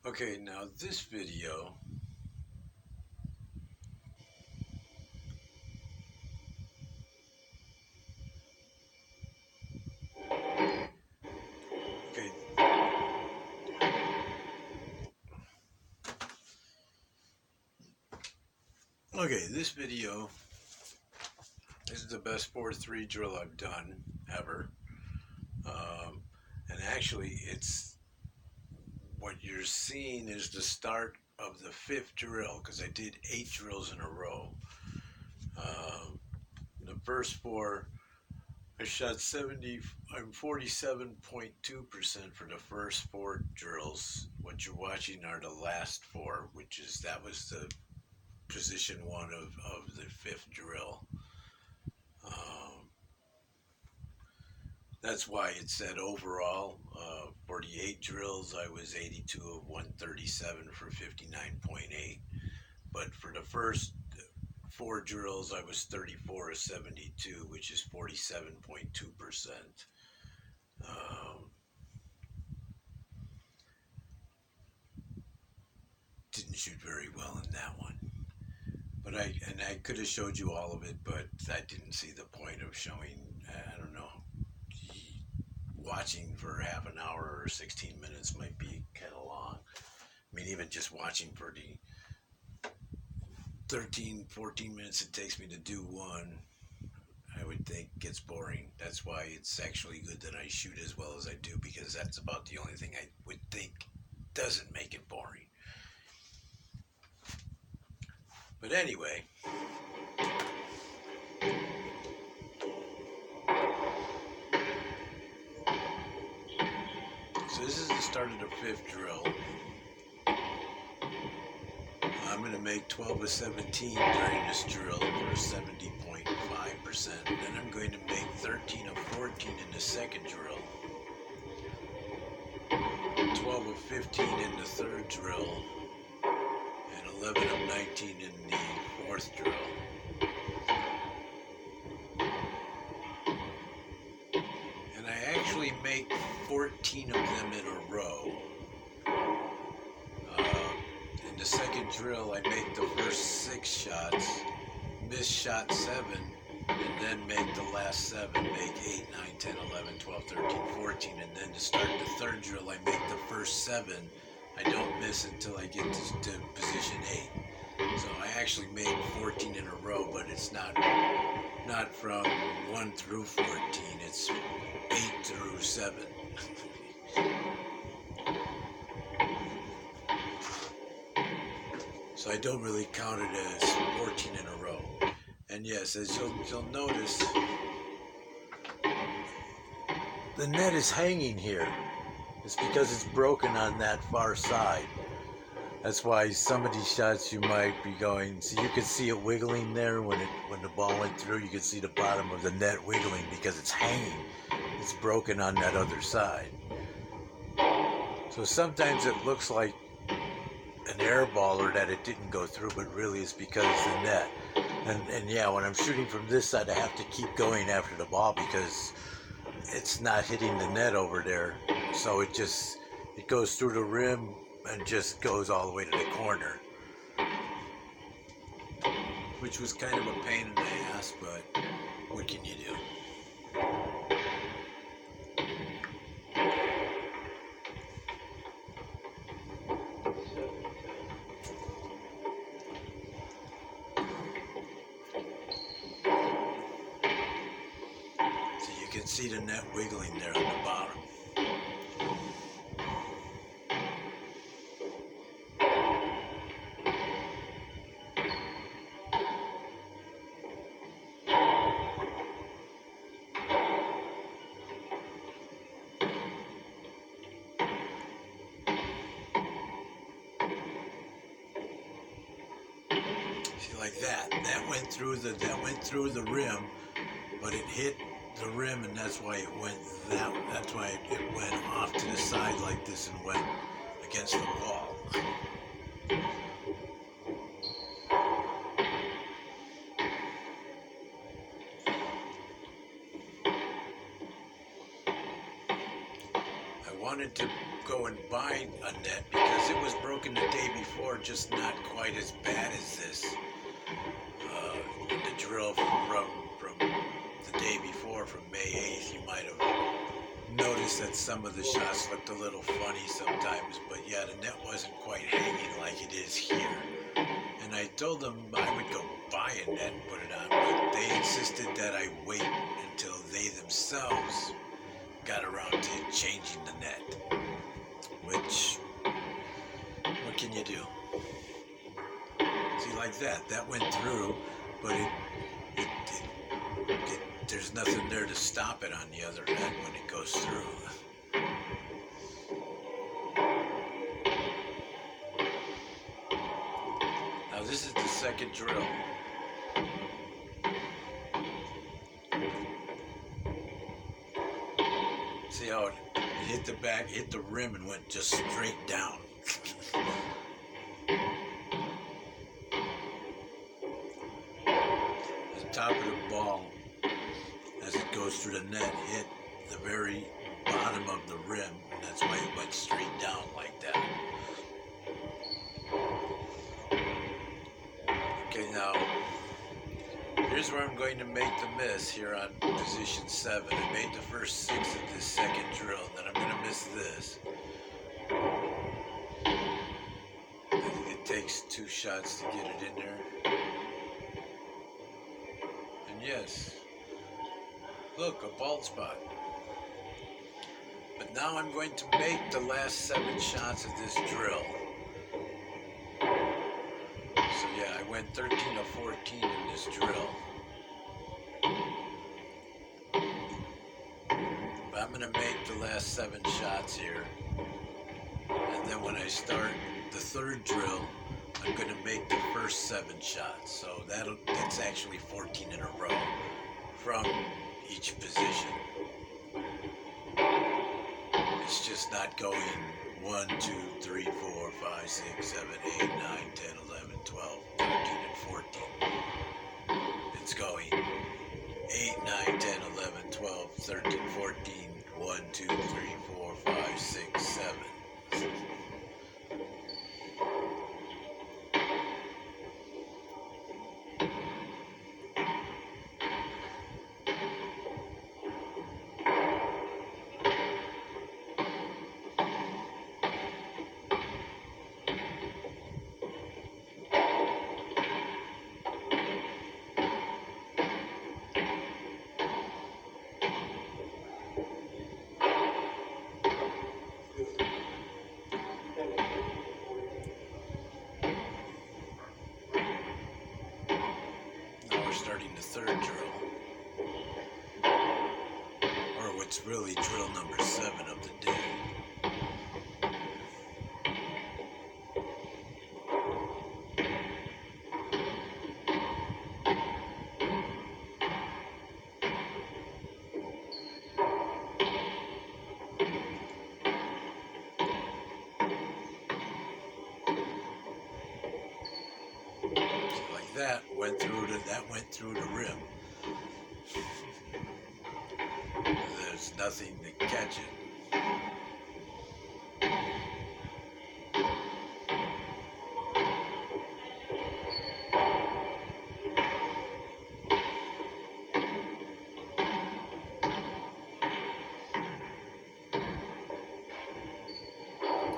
Okay, now this video, okay, this video is the best 4-3 drill I've done ever. Um, and actually, it's what you're seeing is the start of the fifth drill because I did 8 drills in a row. Um, the first four, I shot 70. I'm 47.2% for the first 4 drills. What you're watching are the last four, that was the position one of the fifth drill. Um, that's why it said overall 48 drills. I was 82 of 137 for 59.8. But for the first 4 drills, I was 34 of 72, which is 47.2%. Didn't shoot very well in that one. But I could have showed you all of it, but I didn't see the point of showing. I don't know. Watching for half an hour or 16 minutes might be kind of long. I mean, even just watching for the 13, 14 minutes it takes me to do one, I would think gets boring. That's why it's actually good that I shoot as well as I do, because that's about the only thing I would think doesn't make it boring. But anyway, so this is the start of the fifth drill. I'm going to make 12 of 17 during this drill for 70.5%. Then I'm going to make 13 of 14 in the second drill, 12 of 15 in the third drill, and 11 of 19 in the fourth drill. And I actually make 14 of them in a row. In the second drill, I make the first 6 shots, miss shot 7, and then make the last 7, make 8, 9, 10, 11, 12, 13, 14, and then to start the third drill, I make the first 7. I don't miss until I get to position 8. So I actually made 14 in a row, but it's not from 1 through 14, it's 8 through 7. So I don't really count it as 14 in a row. And yes, as you'll notice, the net is hanging here. It's because it's broken on that far side. That's why some of these shots you might be going, so you could see it wiggling there when the ball went through. You could see the bottom of the net wiggling because it's hanging. It's broken on that other side. So sometimes it looks like an air ball or that it didn't go through, but really it's because it's the net. And yeah, when I'm shooting from this side, I have to keep going after the ball because it's not hitting the net over there. So it goes through the rim and just goes all the way to the corner, which was kind of a pain in the ass, but what can you do? So you can see the net wiggling there on the bottom. See, like that. That went through the rim, but it hit the rim, and that's why it went that's why it went off to the side like this and went against the wall. I wanted to go and buy a net because it was broken the day before, just not quite as bad as this. The drill from the day before, from May 8th, you might have noticed that some of the shots looked a little funny sometimes, but yeah, the net wasn't quite hanging like it is here. And I told them I would go buy a net and put it on, but they insisted that I wait until they themselves got around to changing the net. Which, what can you do? See, like that went through, but there's nothing there to stop it on the other end when it goes through. Now this is the second drill. See how it hit the back, hit the rim, and went just straight down. The top of the ball, as it goes through the net, hit the very bottom of the rim, and that's why it went straight down like that. Okay, now here's where I'm going to make the miss here on position 7. I made the first 6 of this second drill, and then I'm going to miss this. I think it takes 2 shots to get it in there. And yes, look, a bald spot. But now I'm going to make the last 7 shots of this drill. So yeah, I went 13 of 14 in this drill. But I'm going to make the last 7 shots here. And then when I start the third drill, I'm going to make the first 7 shots. So that's actually 14 in a row from each position. It's just not going 1, 2, 3, 4, 5, 6, 7, 8, 9, 10, 11, 12, 13, and 14. It's going 8, 9, 10, 11, 12, 13, 14, 1, 2, 3, 4, 5, 6, 7. Starting the third drill, or what's really drill number 7 of the day. That went through the rim. There's nothing to catch it.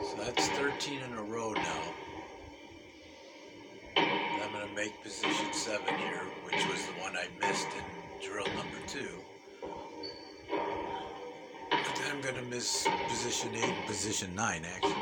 So that's 13 in a row now. I'm going to make position 7 here, which was the one I missed in drill number 2. But then I'm going to miss position 8 and position 9, actually.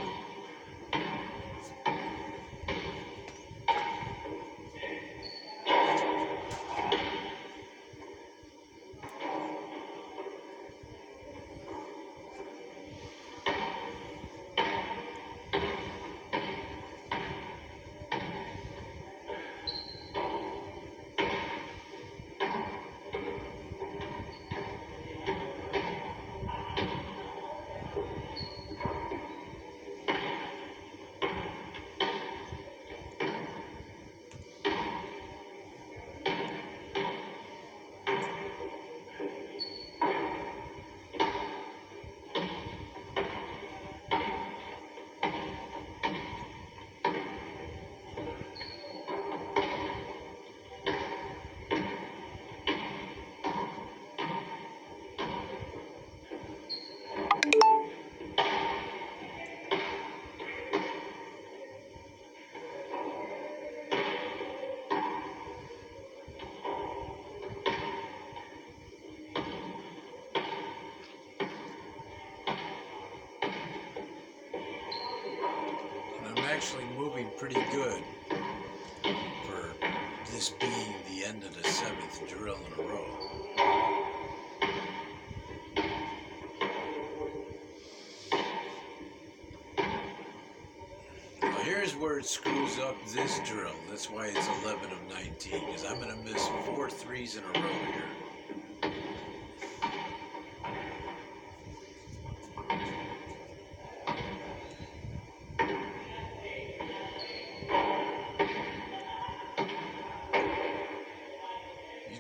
actually moving pretty good for this being the end of the 7th drill in a row. Now here's where it screws up this drill. That's why it's 11 of 19, because I'm going to miss 4 threes in a row here.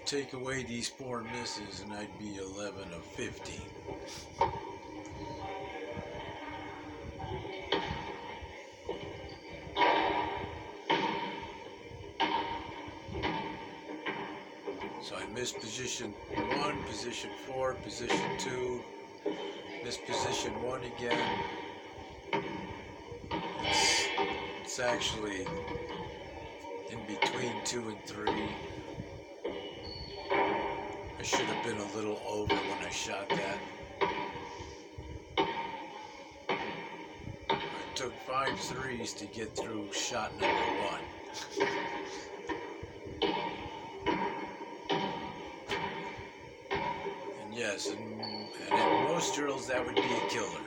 Take away these 4 misses and I'd be 11 of 15. So I missed position 1, position 4, position 2, missed position 1 again. It's actually in between 2 and 3. I should have been a little over when I shot that. I took 5 threes to get through shot number 1. And yes, and in most drills that would be a killer.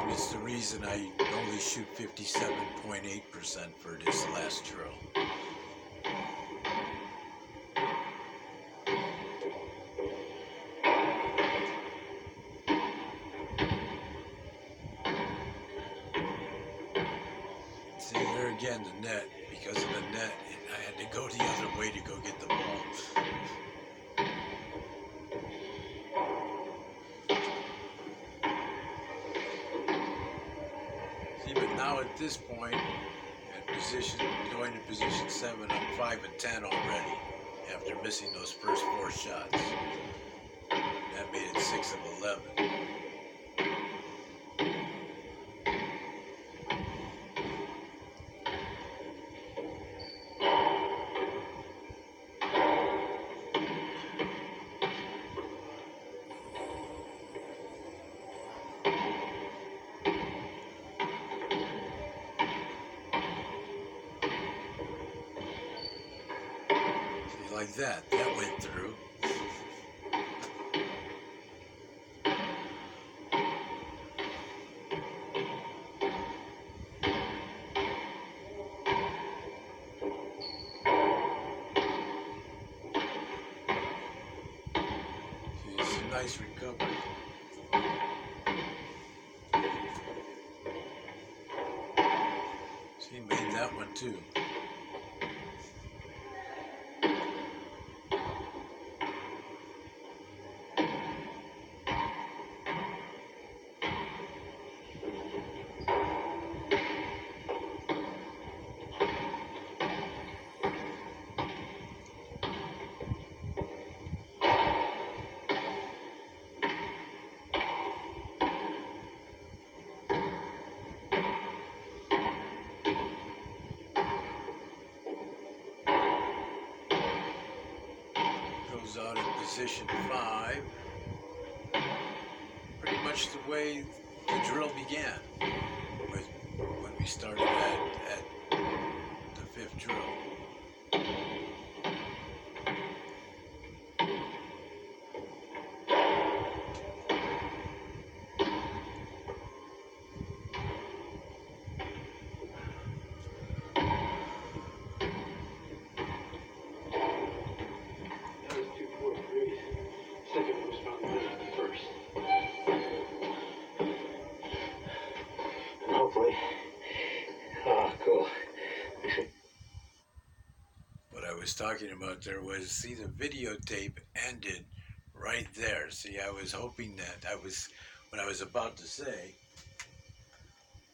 It's the reason I only shoot 57.8% for this last drill. See, there again, the net. Because of the net, I had to go the other way to go get the ball. But now at this point, going to position 7, I'm 5 of 10 already after missing those first 4 shots. That made it 6 of 11. Like that went through. See, it's a nice recovery. See, he made that one too. Out in position 5, pretty much the way the drill began when we started at the 5th drill. Cool. What I was talking about there was, see, the videotape ended right there. See, I was hoping that what I was about to say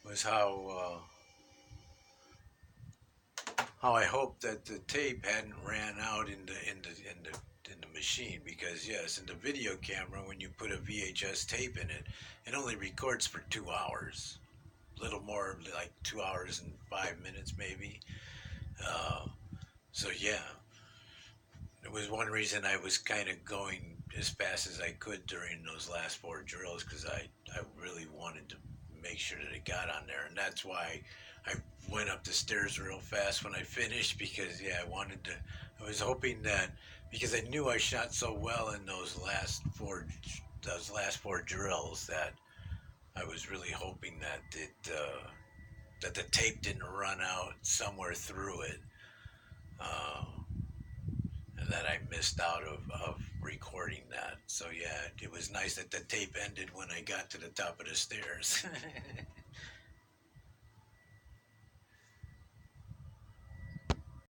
was how I hoped that the tape hadn't ran out in the machine, because yes, in the video camera, when you put a VHS tape in it, it only records for 2 hours. Little more, like 2 hours and 5 minutes maybe. So yeah, It was one reason I was kind of going as fast as I could during those last four drills because I really wanted to make sure that it got on there. And that's why I went up the stairs real fast when I finished because, yeah, I was hoping that because I knew I shot so well in those last four drills that I was really hoping that the tape didn't run out somewhere through it. Uh, and that I missed out of recording that. So yeah, it was nice that the tape ended when I got to the top of the stairs.